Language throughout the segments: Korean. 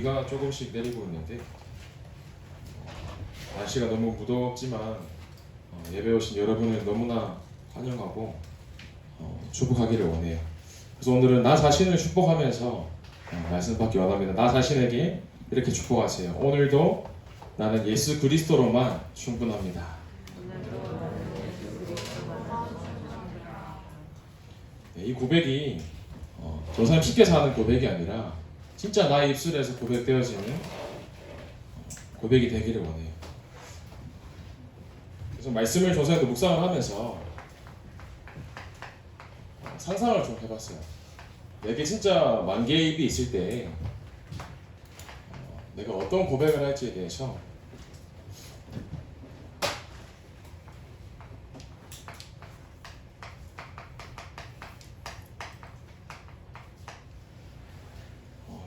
비가 조금씩 내리고 있는데 날씨가 너무 무덥지만 예배 오신 여러분을 너무나 환영하고 축복하기를 원해요. 그래서 오늘은 나 자신을 축복하면서 말씀 받기 원합니다. 나 자신에게 이렇게 축복하세요. 오늘도 나는 예수 그리스도로만 충분합니다. 네, 이 고백이 저 사람 쉽게 사는 고백이 아니라 진짜 나의 입술에서 고백되어지는 고백이 되기를 원해요. 그래서 말씀을 조사해도 묵상을 하면서 상상을 좀 해봤어요. 내게 진짜 만 개의 입이 있을 때 내가 어떤 고백을 할지에 대해서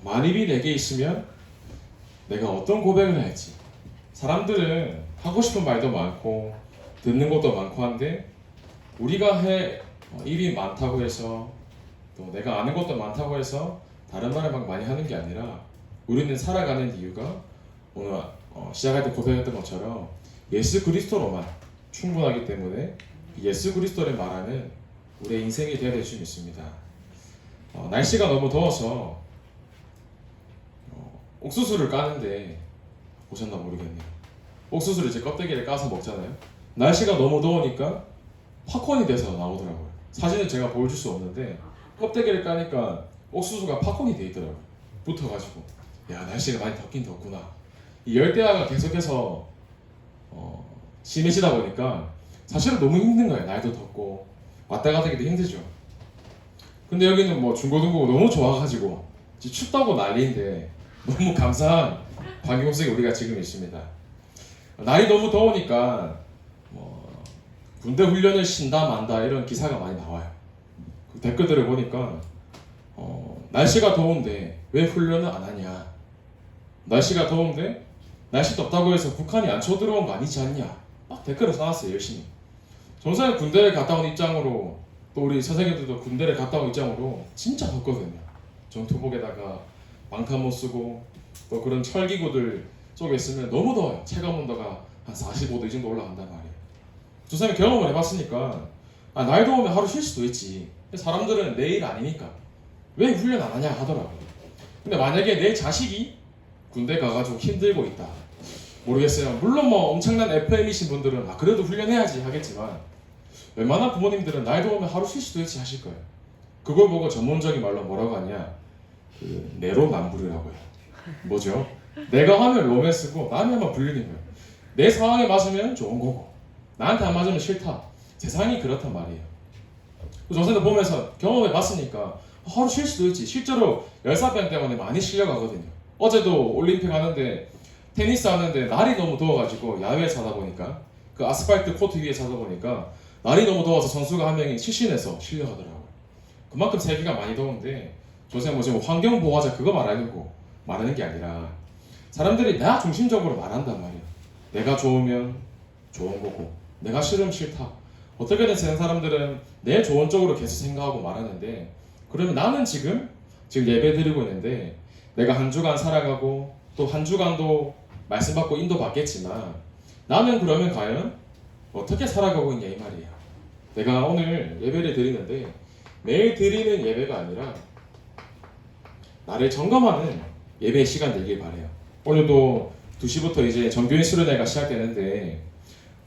만 입이 내게 있으면 내가 어떤 고백을 할지. 사람들은 하고 싶은 말도 많고 듣는 것도 많고 한데 우리가 입이 많다고 해서 또 내가 아는 것도 많다고 해서 다른 말을 막 많이 하는 게 아니라 우리는 살아가는 이유가 오늘 시작할 때 고백했던 것처럼 예수 그리스도로만 충분하기 때문에 예수 그리스도를 말하는 우리의 인생이 되어야 될 수 있습니다. 날씨가 너무 더워서 옥수수를 까는데 보셨나 모르겠네요. 옥수수를 이제 껍데기를 까서 먹잖아요. 날씨가 너무 더우니까 팝콘이 돼서 나오더라고요. 사진은 제가 보여줄 수 없는데 껍데기를 까니까 옥수수가 팝콘이 돼 있더라고요. 붙어가지고 야, 날씨가 많이 덥긴 덥구나. 이 열대야가 계속해서 심해지다 보니까 사실은 너무 힘든 거예요. 날도 덥고 왔다 갔다 하기도 힘들죠. 근데 여기는 뭐 중고등부가 너무 좋아가지고 춥다고 난리인데 너무 감사한 환경 속에 우리가 지금 있습니다. 날이 너무 더우니까 군대 훈련을 쉰다 만다 이런 기사가 많이 나와요. 그 댓글들을 보니까 날씨가 더운데 왜 훈련을 안 하냐, 날씨가 더운데 날씨 덥다고 해서 북한이 안 쳐들어온 거 아니지 않냐, 막 댓글을 써놨어요. 열심히. 전사는 군대를 갔다 온 입장으로 또 우리 선생님들도 군대를 갔다 온 입장으로 진짜 덥거든요. 전투복에다가 방탄 못 쓰고 또 그런 철기구들 속에 있으면 너무 더워요. 체감 온도가 한 45도 이 정도 올라간단 말이에요. 조선이 경험을 해봤으니까 날 더우면 하루 쉴 수도 있지. 사람들은 내일 아니니까 왜 훈련 안 하냐 하더라고요. 근데 만약에 내 자식이 군대 가가지고 힘들고 있다, 모르겠어요. 물론 뭐 엄청난 FM이신 분들은 그래도 훈련해야지 하겠지만 웬만한 부모님들은 날 더우면 하루 쉴 수도 있지 하실 거예요. 그걸 보고 전문적인 말로 뭐라고 하냐, 내로남불이라고 해요. 뭐죠? 내가 하면 로맨스고 남이 하면 불륜인 거예요. 내 상황에 맞으면 좋은 거고 나한테 안 맞으면 싫다. 세상이 그렇단 말이에요. 조선들 보면서 경험해봤으니까 하루 쉴 수도 있지. 실제로 열사병 때문에 많이 실려가거든요. 어제도 올림픽 하는데 테니스 하는데 날이 너무 더워가지고 야외에서 하다 보니까 그 아스팔트 코트 위에서 하다 보니까 날이 너무 더워서 선수가 한 명이 실신해서 실려가더라고요. 그만큼 세계가 많이 더운데 조선 뭐 지금 환경보호하자 그거 말하는 게 아니라 사람들이 나 중심적으로 말한단 말이에요. 내가 좋으면 좋은 거고 내가 싫으면 싫다. 어떻게든 세상 사람들은 내 좋은 쪽으로 계속 생각하고 말하는데, 그러면 나는 지금 예배 드리고 있는데 내가 한 주간 살아가고 또 한 주간도 말씀 받고 인도 받겠지만 나는 그러면 과연 어떻게 살아가고 있냐 이 말이에요. 내가 오늘 예배를 드리는데 매일 드리는 예배가 아니라 나를 점검하는 예배의 시간 되길 바래요. 오늘도 2시부터 이제 정교인 수련회가 시작되는데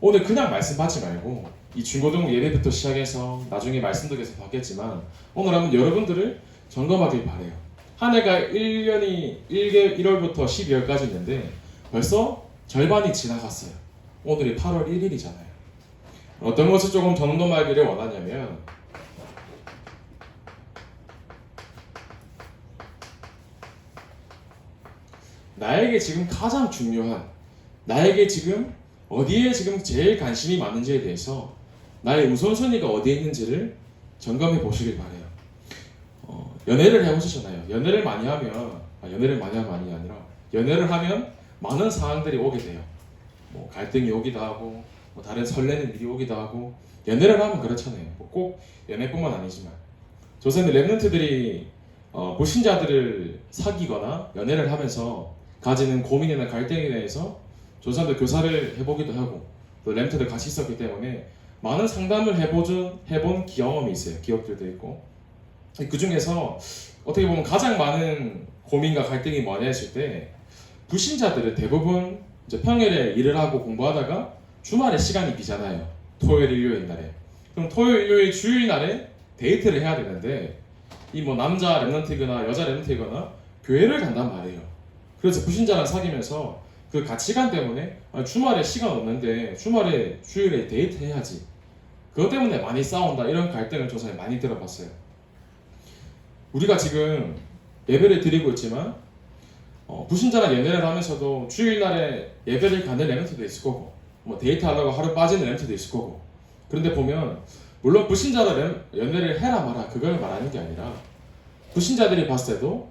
오늘 그냥 말씀 받지 말고 이 중고등부 예배부터 시작해서 나중에 말씀도 계속 받겠지만 오늘 한번 여러분들을 점검하길 바래요. 한 해가 1월부터 12월까지 있는데 벌써 절반이 지나갔어요. 오늘이 8월 1일이잖아요. 어떤 것을 조금 점검하기를 원하냐면 나에게 지금 가장 중요한, 나에게 지금 어디에 지금 제일 관심이 많은지에 대해서 나의 우선순위가 어디에 있는지를 점검해 보시길 바래요. 연애를 해보시잖아요. 연애를 많이 하면 아니라 연애를 하면 많은 상황들이 오게 돼요. 뭐 갈등이 오기도 하고 뭐 다른 설레는 일이 오기도 하고 연애를 하면 그렇잖아요. 꼭 연애뿐만 아니지만 조선의 랩런트들이 불신자들을 사귀거나 연애를 하면서 가지는 고민이나 갈등에 대해서 조사도 교사를 해보기도 하고 또 램트도 같이 있었기 때문에 많은 상담을 해본 경험이 있어요. 기억들도 있고 그 중에서 어떻게 보면 가장 많은 고민과 갈등이 뭐냐 했을 때 불신자들은 대부분 이제 평일에 일을 하고 공부하다가 주말에 시간이 비잖아요. 토요일, 일요일 날에. 그럼 토요일, 일요일, 주일 날에 데이트를 해야 되는데 이 뭐 남자 랩런트이거나 여자 랩런트이거나 교회를 간단 말이에요. 그래서 불신자랑 사귀면서 그 가치관 때문에 주말에 시간 없는데 주말에 주일에 데이트 해야지. 그것 때문에 많이 싸운다 이런 갈등을 조사에 많이 들어봤어요. 우리가 지금 예배를 드리고 있지만 불신자랑 연애를 하면서도 주일날에 예배를 가는 랩런트도 있을 거고 뭐 데이트하려고 하루 빠지는 랩런트도 있을 거고 그런데 보면 물론 불신자랑 연애를 해라 마라 그걸 말하는 게 아니라 불신자들이 봤을 때도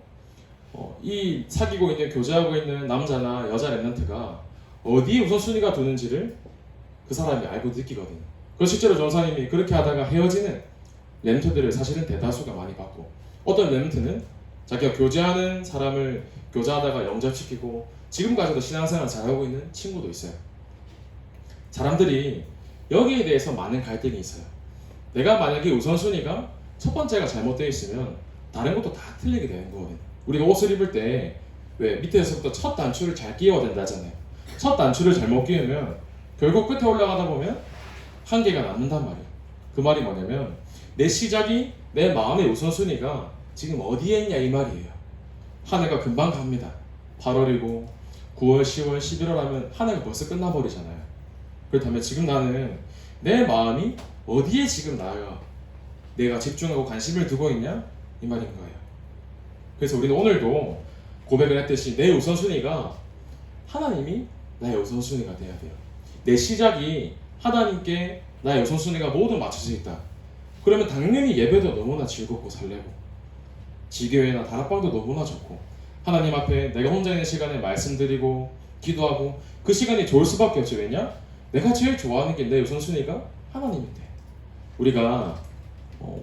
이 사귀고 있는 교제하고 있는 남자나 여자 랩런트가 어디에 우선순위가 두는지를 그 사람이 알고 느끼거든요. 그 실제로 전사님이 그렇게 하다가 헤어지는 랩런트들을 사실은 대다수가 많이 봤고 어떤 랩런트는 자기가 교제하는 사람을 교제하다가 영접시키고 지금까지도 신앙생활 잘하고 있는 친구도 있어요. 사람들이 여기에 대해서 많은 갈등이 있어요. 내가 만약에 우선순위가 첫 번째가 잘못되어 있으면 다른 것도 다 틀리게 되는 거거든요. 우리가 옷을 입을 때 왜 밑에서부터 첫 단추를 잘 끼워야 된다 하잖아요. 첫 단추를 잘못 끼우면 결국 끝에 올라가다 보면 한계가 남는단 말이에요. 그 말이 뭐냐면 내 시작이 내 마음의 우선순위가 지금 어디에 있냐 이 말이에요. 한 해가 금방 갑니다. 8월이고 9월, 10월, 11월 하면 한 해가 벌써 끝나버리잖아요. 그렇다면 지금 나는 내 마음이 어디에 지금 내가 집중하고 관심을 두고 있냐? 이 말인 거예요. 그래서 우리는 오늘도 고백을 했듯이 내 우선순위가 하나님이 나의 우선순위가 돼야 돼요. 내 시작이 하나님께 나의 우선순위가 모두 맞춰져 있다. 그러면 당연히 예배도 너무나 즐겁고 설레고 지교회나 다락방도 너무나 좋고 하나님 앞에 내가 혼자 있는 시간에 말씀드리고 기도하고 그 시간이 좋을 수밖에 없죠. 왜냐? 내가 제일 좋아하는 게 내 우선순위가 하나님인데 우리가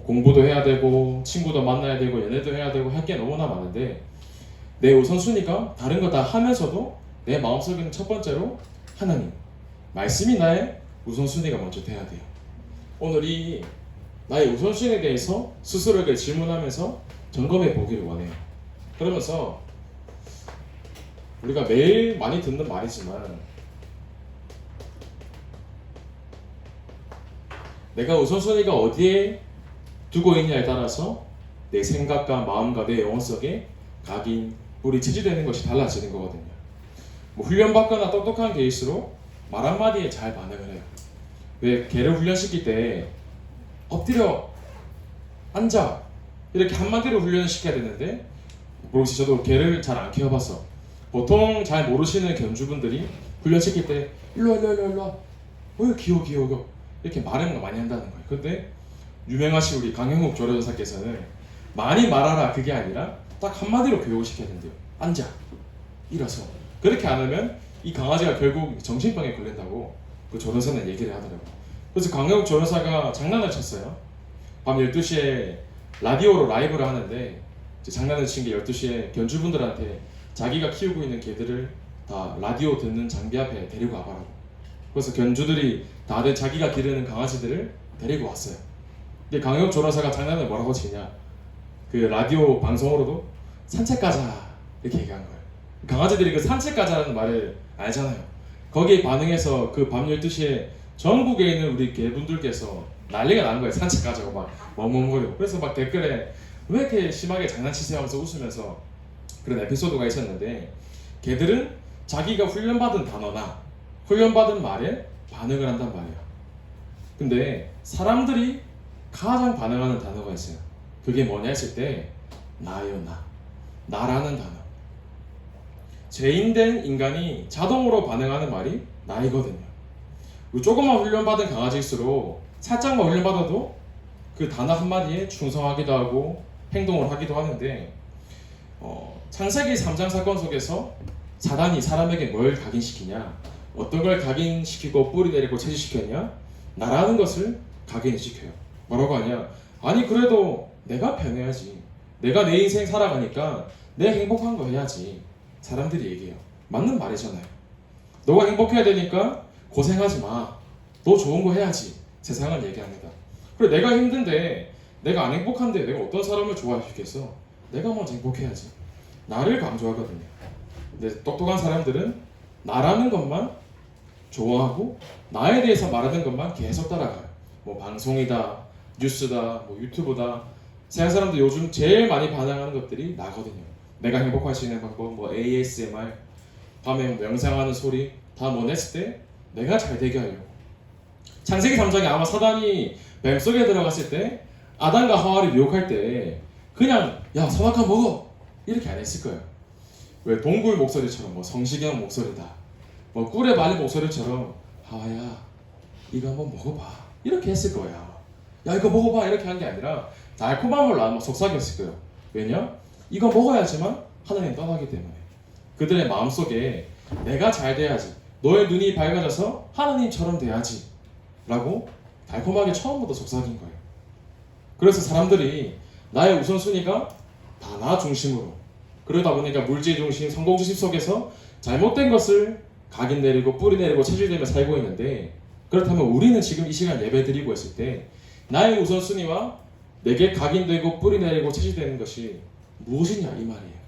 공부도 해야 되고 친구도 만나야 되고 연애도 해야 되고 할 게 너무나 많은데 내 우선순위가 다른 거 다 하면서도 내 마음속에는 첫 번째로 하나님 말씀이 나의 우선순위가 먼저 돼야 돼요. 오늘 이 나의 우선순위에 대해서 스스로에게 질문하면서 점검해 보기를 원해요. 그러면서 우리가 매일 많이 듣는 말이지만 내가 우선순위가 어디에 두고 있냐에 따라서 내 생각과 마음과 내 영혼 속에 각인, 뿌리, 체질되는 것이 달라지는 거거든요. 뭐 훈련받거나 똑똑한 개일수록 말 한마디에 잘 반응을 해요. 왜 개를 훈련시킬 때 엎드려, 앉아 이렇게 한마디로 훈련시켜야 되는데 혹시 저도 개를 잘 안 키워봐서 보통 잘 모르시는 견주분들이 훈련시킬 때 일로와 귀여워 이렇게 말을 많이 한다는 거예요. 근데 유명하신 우리 강형욱 조련사께서는 많이 말하라 그게 아니라 딱 한마디로 교육을 시켜야 된대요. 앉아, 일어서. 그렇게 안 하면 이 강아지가 결국 정신병에 걸린다고 그 조련사는 얘기를 하더라고요. 그래서 강형욱 조련사가 장난을 쳤어요. 밤 12시에 라디오로 라이브를 하는데 장난을 친 게 12시에 견주분들한테 자기가 키우고 있는 개들을 다 라디오 듣는 장비 앞에 데리고 와봐라고. 그래서 견주들이 다들 자기가 기르는 강아지들을 데리고 왔어요. 근데 강혁 조련사가 장난을 뭐라고 치냐? 그 라디오 방송으로도 산책 가자 이렇게 얘기한 거예요. 강아지들이 그 산책 가자라는 말을 알잖아요. 거기에 반응해서 그 밤 12시에 전국에 있는 우리 개분들께서 난리가 나는 거예요. 산책 가자고 막 멍멍거리고. 그래서 막 댓글에 왜 이렇게 심하게 장난치세요 하면서 웃으면서 그런 에피소드가 있었는데 개들은 자기가 훈련받은 단어나 훈련받은 말에 반응을 한단 말이에요. 근데 사람들이 가장 반응하는 단어가 있어요. 그게 뭐냐 했을 때 나요 나라는 단어. 죄인된 인간이 자동으로 반응하는 말이 나이거든요. 조금만 훈련받은 강아지일수록 살짝만 훈련받아도 그 단어 한마디에 충성하기도 하고 행동을 하기도 하는데 창세기 3장 사건 속에서 사단이 사람에게 뭘 각인시키냐? 어떤 걸 각인시키고 뿌리 내리고 체질시켰냐? 나라는 것을 각인시켜요. 뭐라고 하냐? 아니 그래도 내가 변해야지. 내가 내 인생 살아가니까 내 행복한 거 해야지. 사람들이 얘기해요. 맞는 말이잖아요. 너가 행복해야 되니까 고생하지 마. 너 좋은 거 해야지. 세상은 얘기합니다. 그래 내가 힘든데 내가 안 행복한데 내가 어떤 사람을 좋아할 수 있겠어? 내가 먼저 행복해야지. 나를 강조하거든요. 근데 똑똑한 사람들은 나라는 것만 좋아하고 나에 대해서 말하는 것만 계속 따라가요. 뭐 방송이다, 뉴스다, 뭐 유튜브다. 세상 사람들 요즘 제일 많이 반응하는 것들이 나거든요. 내가 행복할 수 있는 방법, 뭐 ASMR, 밤에 명상하는 소리 다 뭐 냈을 때 내가 잘 되게 하려고. 창세기 3장에 아마 사단이 뱀 속에 들어갔을 때 아담과 하와를 유혹할 때 그냥 야 선악과 먹어 이렇게 안 했을 거예요. 왜 동굴 목소리처럼 뭐 성시경 목소리다, 뭐 꿀에 말린 목소리처럼 하와야 이거 한번 먹어봐 이렇게 했을 거야. 야 이거 먹어봐 이렇게 한 게 아니라 달콤함을 나누어 속삭였을 거예요. 왜냐? 이거 먹어야지만 하나님 떠나기 때문에. 그들의 마음속에 내가 잘 돼야지, 너의 눈이 밝아져서 하나님처럼 돼야지 라고 달콤하게 처음부터 속삭인 거예요. 그래서 사람들이 나의 우선순위가 다 나 중심으로, 그러다 보니까 물질 중심, 성공 중심 속에서 잘못된 것을 각인 내리고 뿌리 내리고 체질되며 살고 있는데, 그렇다면 우리는 지금 이 시간 예배 드리고 있을 때 나의 우선순위와 내게 각인되고 뿌리 내리고 체질되는 것이 무엇이냐 이 말이에요.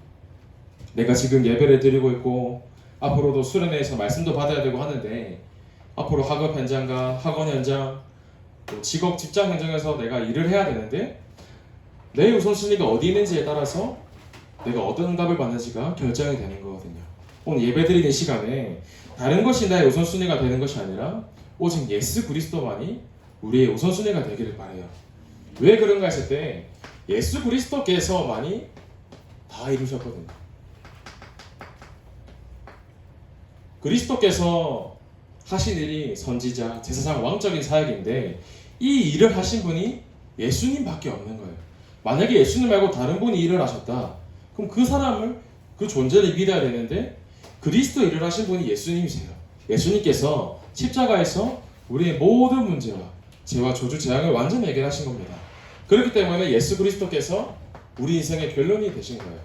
내가 지금 예배를 드리고 있고 앞으로도 수련회에서 말씀도 받아야 되고 하는데, 앞으로 학업 현장과 학원 현장, 또 직업 직장 현장에서 내가 일을 해야 되는데 내 우선순위가 어디 있는지에 따라서 내가 어떤 응답을 받는지가 결정이 되는 거거든요. 오늘 예배드리는 시간에 다른 것이 나의 우선순위가 되는 것이 아니라 오직 예수 그리스도만이 우리의 우선순위가 되기를 바라요. 왜 그런가 했을 때 예수 그리스도께서만이 다 이루셨거든요. 그리스도께서 하신 일이 선지자, 제사장, 왕적인 사역인데 이 일을 하신 분이 예수님밖에 없는 거예요. 만약에 예수님 말고 다른 분이 일을 하셨다, 그럼 그 사람을, 그 존재를 믿어야 되는데 그리스도 일을 하신 분이 예수님이세요. 예수님께서 십자가에서 우리의 모든 문제와 죄와 저주 재앙을 완전히 해결하신 겁니다. 그렇기 때문에 예수 그리스도께서 우리 인생의 결론이 되신 거예요.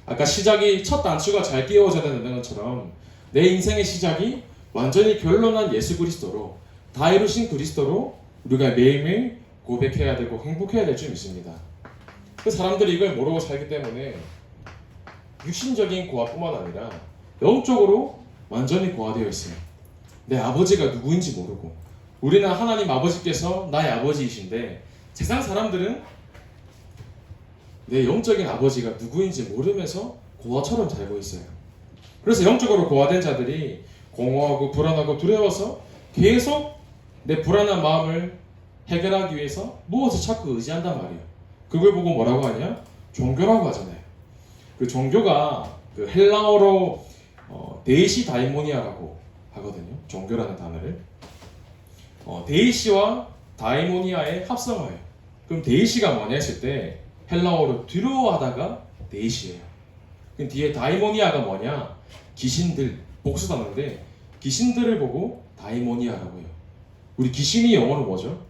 아까 시작이 첫 단추가 잘 끼워져야 되는 것처럼 내 인생의 시작이 완전히 결론난 예수 그리스도로, 다 이루신 그리스도로 우리가 매일매일 고백해야 되고 행복해야 될 줄 믿습니다. 그 사람들이 이걸 모르고 살기 때문에 육신적인 고아뿐만 아니라 영적으로 완전히 고아되어 있어요. 내 아버지가 누구인지 모르고. 우리는 하나님 아버지께서 나의 아버지이신데 세상 사람들은 내 영적인 아버지가 누구인지 모르면서 고아처럼 살고 있어요. 그래서 영적으로 고아된 자들이 공허하고 불안하고 두려워서 계속 내 불안한 마음을 해결하기 위해서 무엇을 자꾸 의지한단 말이에요. 그걸 보고 뭐라고 하냐? 종교라고 하잖아요. 그 종교가 그 헬라어로 데이시 다이모니아라고 하거든요. 종교라는 단어를. 데이시와 다이모니아의 합성어예요. 그럼 데이시가 뭐냐 했을 때 헬라어로 두려워하다가 데이시예요. 그럼 뒤에 다이모니아가 뭐냐? 귀신들, 복수단어인데 귀신들을 보고 다이모니아라고 해요. 우리 귀신이 영어로 뭐죠?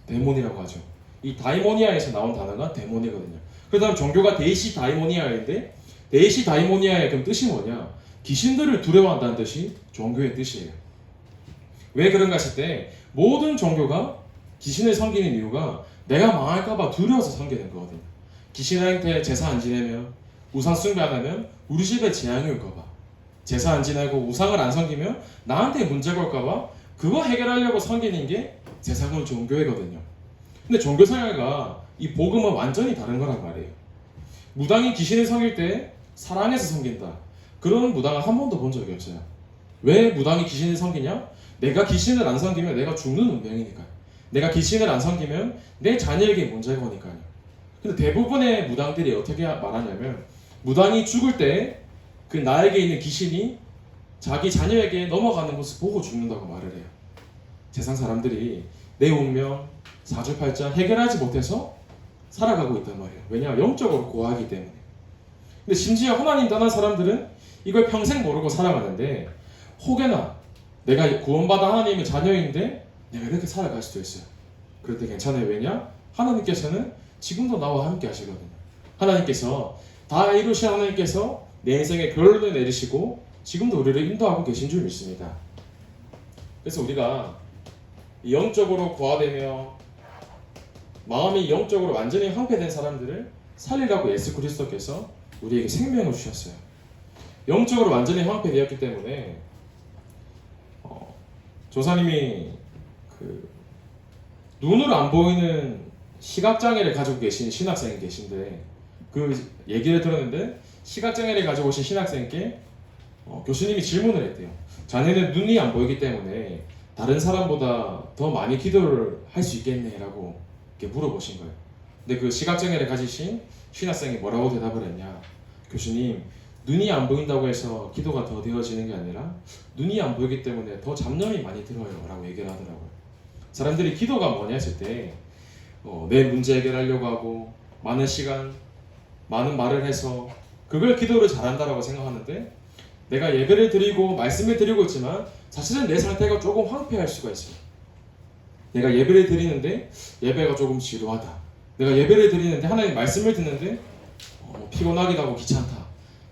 데몬이라고 하죠. 이 다이모니아에서 나온 단어가 데몬이거든요. 그 다음 종교가 데이시 다이모니아인데 데이시 다이모니아의 그럼 뜻이 뭐냐? 귀신들을 두려워한다는 뜻이 종교의 뜻이에요. 왜 그런가 했을 때 모든 종교가 귀신을 섬기는 이유가 내가 망할까봐 두려워서 섬기는 거거든요. 귀신한테 제사 안 지내면, 우상 숭배 안 하면 우리 집에 재앙이 올까봐, 제사 안 지내고 우상을 안 섬기면 나한테 문제가 올까봐 그거 해결하려고 섬기는 게 세상은 종교이거든요. 근데 종교생활과 이 복음은 완전히 다른 거란 말이에요. 무당이 귀신을 섬길 때 사랑해서 섬긴다, 그런 무당을 한 번도 본 적이 없어요. 왜 무당이 귀신을 섬기냐? 내가 귀신을 안 섬기면 내가 죽는 운명이니까요. 내가 귀신을 안 섬기면 내 자녀에게 문제가 오니까요. 근데 대부분의 무당들이 어떻게 말하냐면 무당이 죽을 때 그 나에게 있는 귀신이 자기 자녀에게 넘어가는 것을 보고 죽는다고 말을 해요. 세상 사람들이 내 운명, 사주팔자 해결하지 못해서 살아가고 있단 말이에요. 왜냐? 영적으로 고아하기 때문에. 근데 심지어 하나님 떠난 사람들은 이걸 평생 모르고 살아가는데 혹여나 내가 구원받아 하나님의 자녀인데 내가 이렇게 살아갈 수도 있어요. 그럴 때 괜찮아요. 왜냐? 하나님께서는 지금도 나와 함께 하시거든요. 하나님께서 다 이루신 하나님께서 내 인생의 결론을 내리시고 지금도 우리를 인도하고 계신 줄 믿습니다. 그래서 우리가 영적으로 고아되며 마음이 영적으로 완전히 황폐된 사람들을 살리라고 예수 그리스도께서 우리에게 생명을 주셨어요. 영적으로 완전히 황폐되었기 때문에 조사님이 눈으로 안 보이는 시각장애를 가지고 계신 신학생이 계신데 그 얘기를 들었는데 시각장애를 가지고 오신 신학생께 교수님이 질문을 했대요. 자네는 눈이 안 보이기 때문에 다른 사람보다 더 많이 기도를 할 수 있겠네 라고 이렇게 물어보신 거예요. 근데 그 시각장애를 가지신 신학생이 뭐라고 대답을 했냐, 교수님, 눈이 안 보인다고 해서 기도가 더 되어지는 게 아니라 눈이 안 보이기 때문에 더 잡념이 많이 들어요 라고 얘기를 하더라고요. 사람들이 기도가 뭐냐 했을 때 내 문제 해결하려고 하고 많은 시간, 많은 말을 해서 그걸 기도를 잘한다라고 생각하는데, 내가 예배를 드리고 말씀을 드리고 있지만 사실은 내 상태가 조금 황폐할 수가 있어요. 내가 예배를 드리는데 예배가 조금 지루하다. 내가 예배를 드리는데 하나님 말씀을 듣는데 피곤하기도 하고 귀찮다.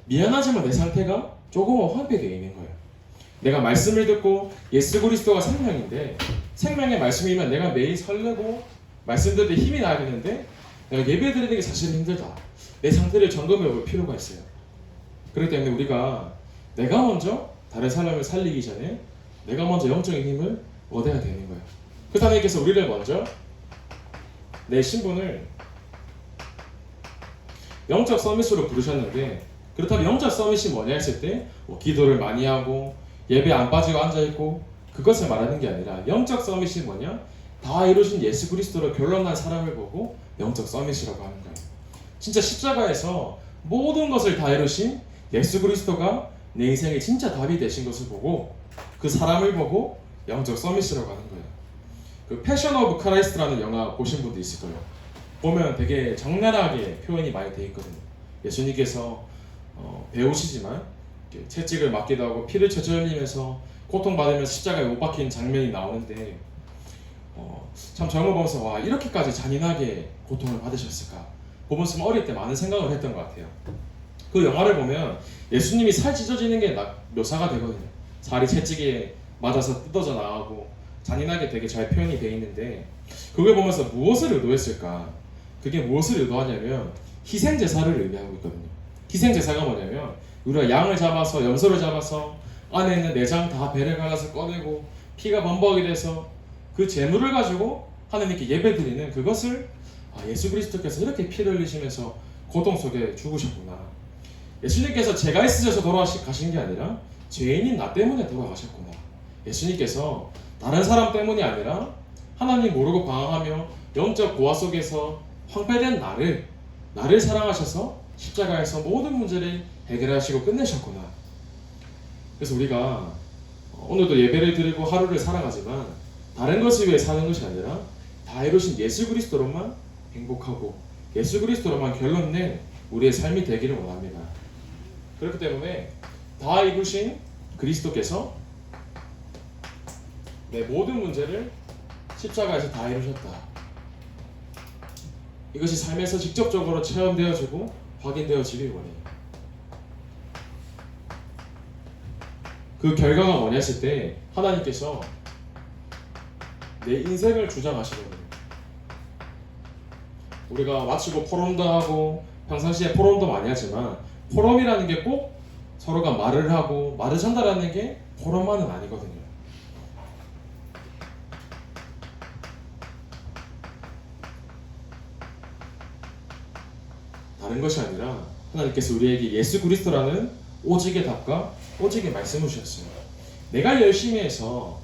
미안하지만 내 상태가 조금은 황폐되어 있는 거예요. 내가 말씀을 듣고 예수 그리스도가 생명인데 생명의 말씀이면 내가 매일 설레고 말씀 들을 때 힘이 나야 되는데 내가 예배 드리는 게 사실 힘들다. 내 상태를 점검해 볼 필요가 있어요. 그렇기 때문에 우리가 내가 먼저 다른 사람을 살리기 전에 내가 먼저 영적인 힘을 얻어야 되는 거예요. 그 하나님께서 우리를 먼저 내 신분을 영적 서밋으로 부르셨는데, 그렇다면 영적 서밋이 뭐냐 했을 때 기도를 많이 하고 예배 안 빠지고 앉아있고 그것을 말하는 게 아니라, 영적 서밋이 뭐냐, 다 이루신 예수 그리스도로 결론난 사람을 보고 영적 서밋이라고 하는 거예요. 진짜 십자가에서 모든 것을 다 이루신 예수 그리스도가 내 인생의 진짜 답이 되신 것을 보고 그 사람을 보고 영적 서밋이라고 하는 거예요. 그 패션 오브 크라이스트라는 영화 보신 분도 있을 거예요. 보면 되게 적나라하게 표현이 많이 돼 있거든요. 예수님께서 배우시지만 채찍을 맞기도 하고 피를 철철 흘리면서 고통받으면서 십자가에 못 박힌 장면이 나오는데 참 저런 거 보면서 와, 이렇게까지 잔인하게 고통을 받으셨을까 보면서 어릴 때 많은 생각을 했던 것 같아요. 그 영화를 보면 예수님이 살 찢어지는 게 묘사가 되거든요. 살이 채찍에 맞아서 뜯어져 나가고 잔인하게 되게 잘 표현이 되어 있는데, 그걸 보면서 무엇을 의도했을까? 그게 무엇을 의도하냐면 희생제사를 의미하고 있거든요. 희생제사가 뭐냐면 우리가 양을 잡아서 염소를 잡아서 안에 있는 내장 다 배를 갈라서 꺼내고 피가 범벅이 돼서 그 제물을 가지고 하나님께 예배드리는 그것을 예수 그리스도께서 이렇게 피를 흘리시면서 고통 속에 죽으셨구나. 예수님께서 죄가 있으셔서 돌아가신 게 아니라 죄인인 나 때문에 돌아가셨구나. 예수님께서 다른 사람 때문이 아니라 하나님 모르고 방황하며 영적 고아 속에서 황폐된 나를 사랑하셔서 십자가에서 모든 문제를 해결하시고 끝내셨구나. 그래서 우리가 오늘도 예배를 드리고 하루를 살아가지만 다른 것을 위해 사는 것이 아니라 다 이루신 예수 그리스도로만 행복하고 예수 그리스도로만 결론낸 우리의 삶이 되기를 원합니다. 그렇기 때문에 다 이루신 그리스도께서 내 모든 문제를 십자가에서 다 이루셨다. 이것이 삶에서 직접적으로 체험되어지고 확인되어지길 원해요. 그 결과가 뭐냐 했을 때 하나님께서 내 인생을 주장하시거든요. 우리가 마치고 포럼도 하고 평상시에 포럼도 많이 하지만 포럼이라는 게 꼭 서로가 말을 하고 말을 전달하는 게 포럼만은 아니거든요. 다른 것이 아니라 하나님께서 우리에게 예수 그리스도라는 오직의 답과 오직의 말씀을 주셨어요. 내가 열심히 해서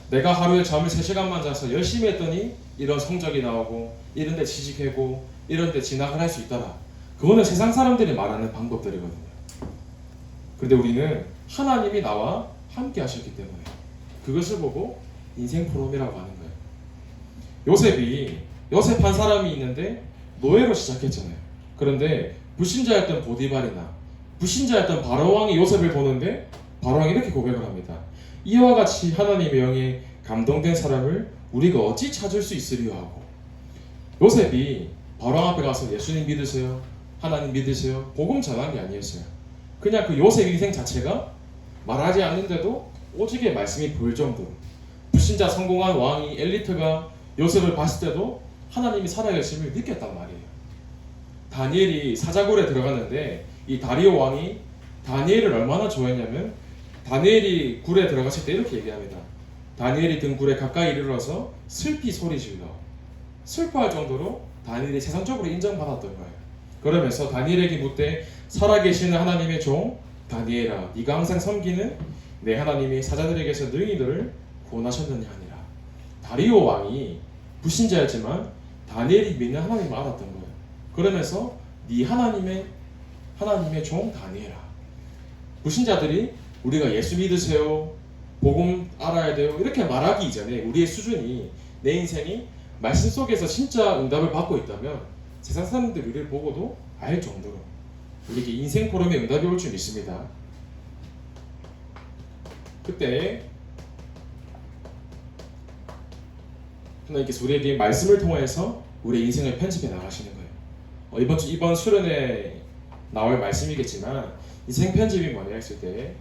내가 하루에 잠을 3시간만 자서 열심히 했더니 이런 성적이 나오고 이런 데 취직하고 이런 데 진학을 할 수 있더라. 그거는 세상 사람들이 말하는 방법들이거든요. 그런데 우리는 하나님이 나와 함께 하셨기 때문에 그것을 보고 인생 포럼이라고 하는 거예요. 요셉 한 사람이 있는데 노예로 시작했잖아요. 그런데 불신자였던 보디발이나 불신자였던 바로왕이 요셉을 보는데 바로왕이 이렇게 고백을 합니다. 이와 같이 하나님의 영에 감동된 사람을 우리가 어찌 찾을 수 있으리요 하고, 요셉이 바로 앞에 가서 예수님 믿으세요, 하나님 믿으세요, 복음 전한 게 아니었어요. 그냥 그 요셉 인생 자체가 말하지 않는데도 오직의 말씀이 보일 정도로, 불신자 성공한 왕이 엘리트가 요셉을 봤을 때도 하나님이 살아계심을 느꼈단 말이에요. 다니엘이 사자굴에 들어갔는데 이 다리오 왕이 다니엘을 얼마나 좋아했냐면, 다니엘이 굴에 들어갔을 때 이렇게 얘기합니다. 다니엘이 등 굴에 가까이 이르러서 슬피 소리질러, 슬퍼할 정도로 다니엘이 세상적으로 인정받았던 거예요. 그러면서 다니엘에게 묻되, 살아계시는 하나님의 종 다니엘아, 네가 항상 섬기는 내 하나님이 사자들에게서 능히 너를 구원하셨느냐 하니라. 다리오 왕이 불신자였지만 다니엘이 믿는 하나님을 알았던 거예요. 그러면서 네 하나님의 종 다니엘아. 불신자들이 우리가 예수 믿으세요, 복음 알아야 돼요 이렇게 말하기 이전에 우리의 수준이, 내 인생이 말씀 속에서 진짜 응답을 받고 있다면 세상 사람들이 우리를 보고도 알 정도로 우리에게 인생 포럼에 응답이 올 줄 믿습니다. 그때 하나님께서 우리에게 말씀을 통해서 우리의 인생을 편집해 나가시는 거예요. 이번 수련회 나올 말씀이겠지만, 인생 편집이 뭐냐 했을 때,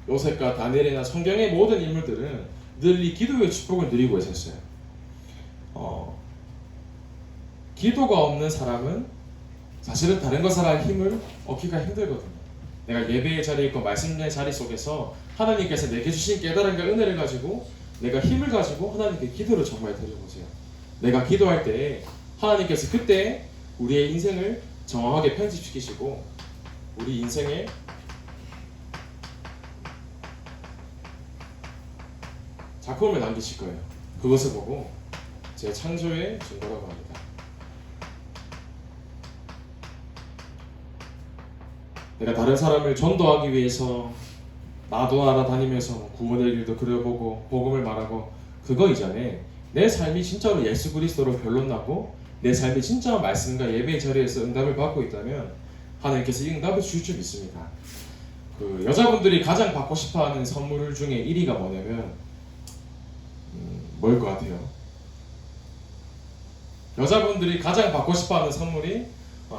요셉과 다니엘이나 성경의 모든 인물들은 늘 이 기도의 축복을 누리고 있었어요. 기도가 없는 사람은 사실은 다른 것을 할 힘을 얻기가 힘들거든요. 내가 예배의 자리에 있고 말씀의 자리 속에서 하나님께서 내게 주신 깨달음과 은혜를 가지고 내가 힘을 가지고 하나님께 기도를 정말 드려보세요. 내가 기도할 때 하나님께서 그때 우리의 인생을 정확하게 편집시키시고 우리 인생에 작품을 남기실 거예요. 그것을 보고 제 창조의 증거라고 합니다. 내가 다른 사람을 전도하기 위해서 나도 날아다니면서 구원의 길도 그려보고 복음을 말하고, 그거 이전에 내 삶이 진짜로 예수 그리스도로 변론나고 내 삶이 진짜 말씀과 예배의 자리에서 응답을 받고 있다면 하나님께서 이 응답을 주실 줄 믿습니다. 여자분들이 가장 받고 싶어하는 선물 중에 1위가 뭐냐면 뭘 것 같아요? 여자분들이 가장 받고 싶어하는 선물이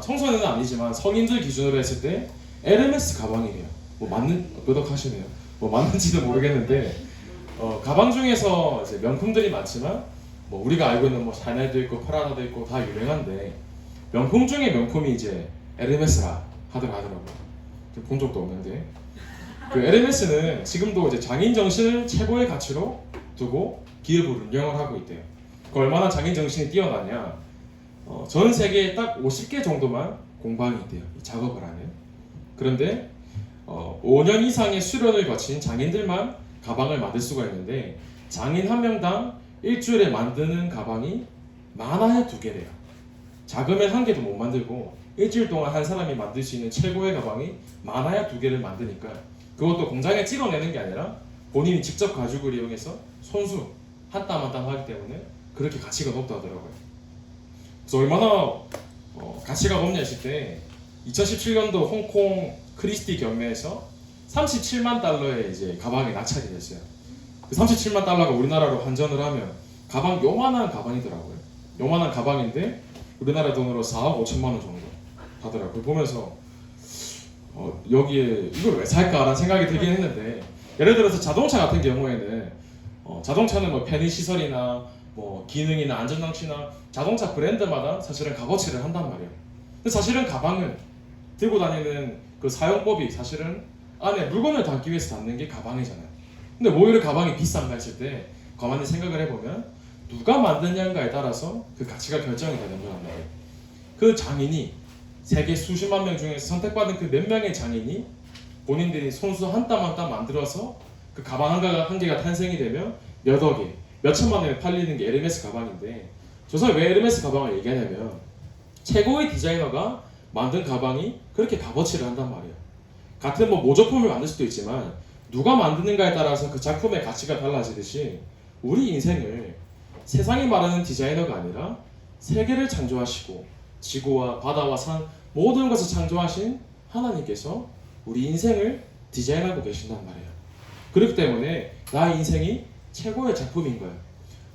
청소년은 아니지만 성인들 기준으로 했을 때 에르메스 가방이래요. 끄덕하시네요. 맞는지도 모르겠는데 가방 중에서 이제 명품들이 많지만 우리가 알고 있는 샤넬도 있고 프라다도 있고 다 유명한데, 명품 중에 명품이 이제 에르메스라 하더라고요. 본 적도 없는데, 그 에르메스는 지금도 이제 장인 정신을 최고의 가치로 두고 기업을 운영을 하고 있대요. 그 얼마나 장인 정신이 뛰어나냐? 전 세계에 딱 50개 정도만 공방이 있대요. 이 작업을 하는. 그런데 5년 이상의 수련을 거친 장인들만 가방을 만들 수가 있는데, 장인 한 명당 일주일에 만드는 가방이 많아야 2개래요. 작으면 1개도 못 만들고 일주일 동안 한 사람이 만들 수 있는 최고의 가방이 많아야 2개를 만드니까, 그것도 공장에 찍어내는 게 아니라 본인이 직접 가죽을 이용해서 손수 한 땀 한 땀 하기 때문에 그렇게 가치가 높다 하더라고요. 그래서 얼마나 가치가 높냐 했을 때 2017년도 홍콩 크리스티 경매에서 37만 달러의 이제 가방이 낙찰이 됐어요. 그 37만 달러가 우리나라로 환전을 하면 가방 요만한 가방이더라고요. 요만한 가방인데 우리나라 돈으로 4억 5천만 원 정도 하더라고요. 보면서 여기에 이걸 왜 살까라는 생각이 들긴 했는데, 예를 들어서 자동차 같은 경우에는 자동차는 편의 시설이나 기능이나 안전장치나 자동차 브랜드마다 사실은 값어치를 한단 말이에요. 근데 사실은 가방은 들고 다니는 그 사용법이 사실은 안에 물건을 담기 위해서 담는 게 가방이잖아요. 근데 오히려 가방이 비싼가 했을 때 가만히 생각을 해보면 누가 만드냐에 따라서 그 가치가 결정이 되는 거란 말이에요. 그 장인이 세계 수십만 명 중에서 선택받은 그 몇 명의 장인이 본인들이 손수 한 땀 한 땀 만들어서 그 가방 한 개가 탄생이 되면 몇억 개, 몇천만 원에 팔리는 게 에르메스 가방인데, 저 사람이 왜 에르메스 가방을 얘기하냐면 최고의 디자이너가 만든 가방이 그렇게 값어치를 한단 말이에요. 같은 모조품을 만들 수도 있지만 누가 만드는가에 따라서 그 작품의 가치가 달라지듯이 우리 인생을 세상이 말하는 디자이너가 아니라 세계를 창조하시고 지구와 바다와 산 모든 것을 창조하신 하나님께서 우리 인생을 디자인하고 계신단 말이에요. 그렇기 때문에 나의 인생이 최고의 작품인 거예요.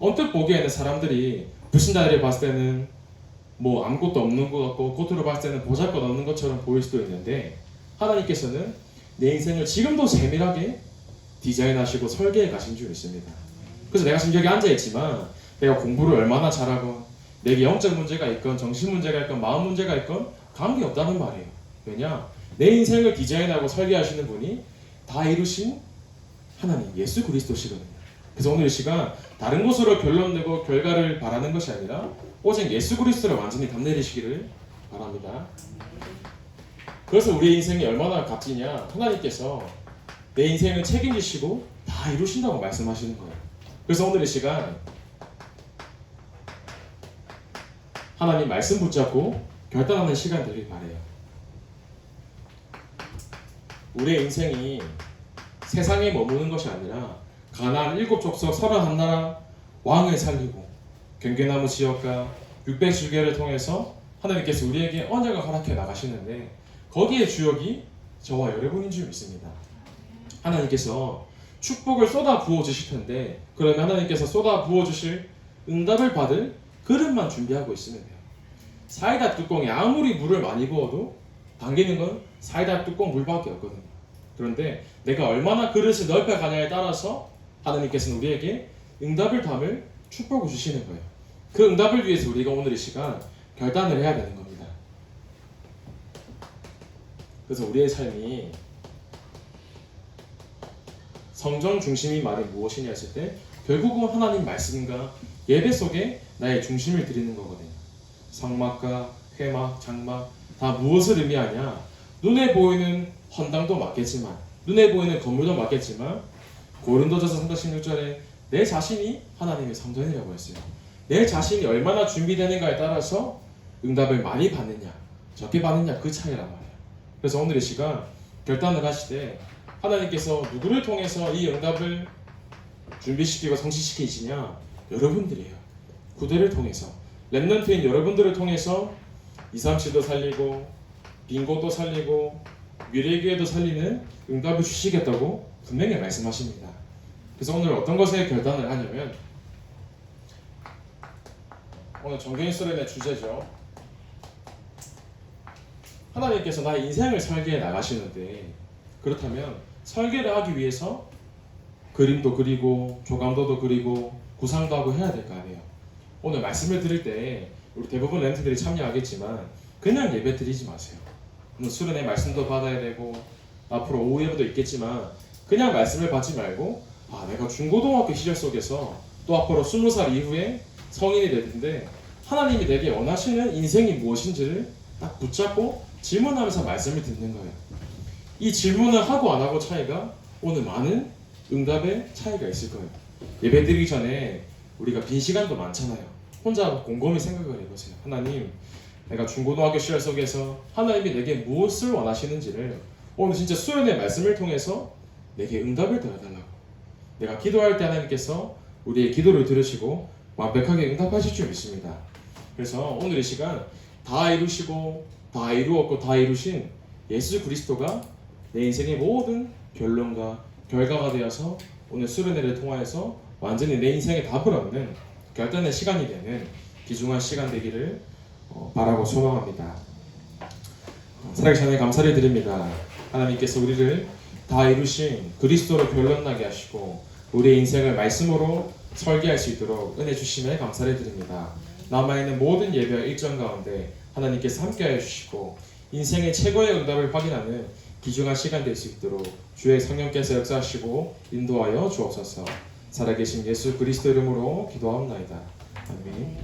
언뜻 보기에는 사람들이 불신자들이 봤을 때는 뭐 아무것도 없는 것 같고 겉으로 봤을 때는 보잘것없는 것처럼 보일 수도 있는데 하나님께서는 내 인생을 지금도 세밀하게 디자인하시고 설계해 가신 줄 믿습니다. 그래서 내가 지금 여기 앉아있지만 내가 공부를 얼마나 잘하건 내게 영적 문제가 있건 정신 문제가 있건 마음 문제가 있건 관계없다는 말이에요. 왜냐? 내 인생을 디자인하고 설계하시는 분이 다 이루신 하나님 예수 그리스도시거든요. 그래서 오늘 이 시간 다른 곳으로 결론 내고 결과를 바라는 것이 아니라 오직 예수 그리스도를 완전히 담내리시기를 바랍니다. 그래서 우리의 인생이 얼마나 값지냐? 하나님께서 내 인생을 책임지시고 다 이루신다고 말씀하시는 거예요. 그래서 오늘 이 시간 하나님 말씀 붙잡고 결단하는 시간 되길 바래요. 우리의 인생이 세상에 머무는 것이 아니라 가나안 7족속 31나라 왕을 살리고 경계나무 지역과 600주기를 통해서 하나님께서 우리에게 언약을 허락해 나가시는데 거기에 주역이 저와 여러분인 줄 믿습니다. 하나님께서 축복을 쏟아 부어 주실 텐데 그러면 하나님께서 쏟아 부어 주실 응답을 받을 그릇만 준비하고 있으면 돼요. 사이다 뚜껑에 아무리 물을 많이 부어도 담기는 건 사이다 뚜껑 물밖에 없거든요. 그런데 내가 얼마나 그릇을 넓혀가냐에 따라서 하나님께서는 우리에게 응답을 담을 축복을 주시는 거예요. 그 응답을 위해서 우리가 오늘 이 시간 결단을 해야 되는 겁니다. 그래서 우리의 삶이 성전 중심이 말이 무엇이냐 했을 때 결국은 하나님 말씀과 예배 속에 나의 중심을 드리는 거거든요. 성막과 회막, 장막 다 무엇을 의미하냐? 눈에 보이는 헌당도 맞겠지만 눈에 보이는 건물도 맞겠지만 고린도전서 3장 16절에 내 자신이 하나님의 성전이라고 했어요. 내 자신이 얼마나 준비되는가에 따라서 응답을 많이 받느냐 적게 받느냐 그 차이란 말이에요. 그래서 오늘 이 시간 결단을 하실 때 하나님께서 누구를 통해서 이 응답을 준비시키고 성취시키시냐? 여러분들이에요. 구대를 통해서 렘넌트인 여러분들을 통해서 237도 살리고 빙고도 살리고 미래교회도 살리는 응답을 주시겠다고 분명히 말씀하십니다. 그래서 오늘 어떤 것에 결단을 하냐면 오늘 정경인 수련의 주제죠. 하나님께서 나의 인생을 설계해 나가시는데 그렇다면 설계를 하기 위해서 그림도 그리고 조감도도 그리고 구상도 하고 해야 될 거 아니에요. 오늘 말씀을 드릴 때 우리 대부분 렌트들이 참여하겠지만 그냥 예배 드리지 마세요. 오늘 수련회 말씀도 받아야 되고 앞으로 오후 예배도 있겠지만 그냥 말씀을 받지 말고 내가 중고등학교 시절 속에서 또 앞으로 20살 이후에 성인이 될 텐데 하나님이 내게 원하시는 인생이 무엇인지를 딱 붙잡고 질문하면서 말씀을 듣는 거예요. 이 질문을 하고 안 하고 차이가 오늘 많은 응답의 차이가 있을 거예요. 예배 드리기 전에 우리가 빈 시간도 많잖아요. 혼자 곰곰이 생각을 해보세요. 하나님, 내가 중고등학교 시절 속에서 하나님이 내게 무엇을 원하시는지를 오늘 진짜 수련의 말씀을 통해서 내게 응답을 더해달라고. 내가 기도할 때 하나님께서 우리의 기도를 들으시고 완벽하게 응답하실 줄 믿습니다. 그래서 오늘 이 시간 다 이루시고 다 이루었고 다 이루신 예수 그리스도가 내 인생의 모든 결론과 결과가 되어서 오늘 수련회를 통하여서 완전히 내 인생의 답을 얻는 결단의 시간이 되는 귀중한 시간 되기를 바라고 소망합니다. 살아계신 하나님 감사를 드립니다. 하나님께서 우리를 다 이루신 그리스도로 결론나게 하시고 우리의 인생을 말씀으로 설계할 수 있도록 은혜 주심에 감사를 드립니다. 남아있는 모든 예배와 일정 가운데 하나님께서 함께하여 주시고 인생의 최고의 응답을 확인하는 귀중한 시간 될 수 있도록 주의 성령께서 역사하시고 인도하여 주옵소서. 살아계신 예수 그리스도 이름으로 기도하옵나이다. 아멘.